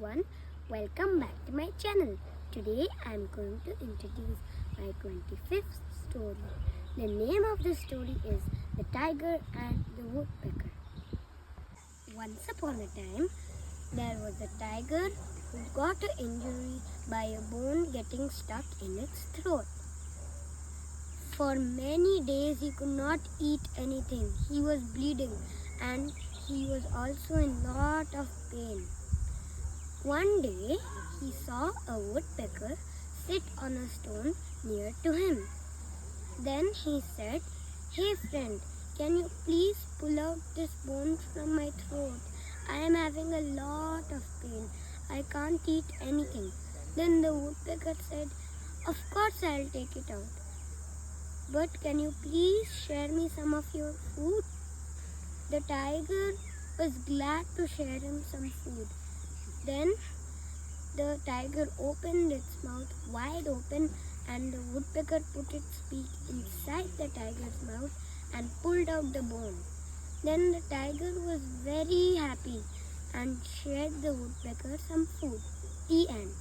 everyone, welcome back to my channel. Today I am going to introduce my 25th story. The name of the story is The Tiger and the Woodpecker. Once upon a time, there was a tiger who got an injury by a bone getting stuck in its throat. For many days he could not eat anything. He was bleeding and he was also in lot of pain. One day he saw a woodpecker sit on a stone near to him. Then he said, "Hey friend, can you please pull out this bone from my throat? I am having a lot of pain. I can't eat anything." Then the woodpecker said, "Of course I'll take it out. But can you please share me some of your food?" The tiger was glad to share him some food. Then the tiger opened its mouth wide open and the woodpecker put its beak inside the tiger's mouth and pulled out the bone. Then the tiger was very happy and shared the woodpecker some food. The end.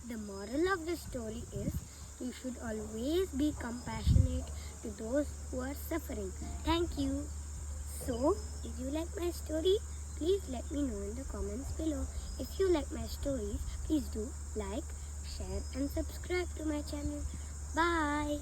The moral of the story is you should always be compassionate to those who are suffering. Thank you. So, did you like my story? Please let me know in the comments below. If you like my stories, please do like, share and subscribe to my channel. Bye.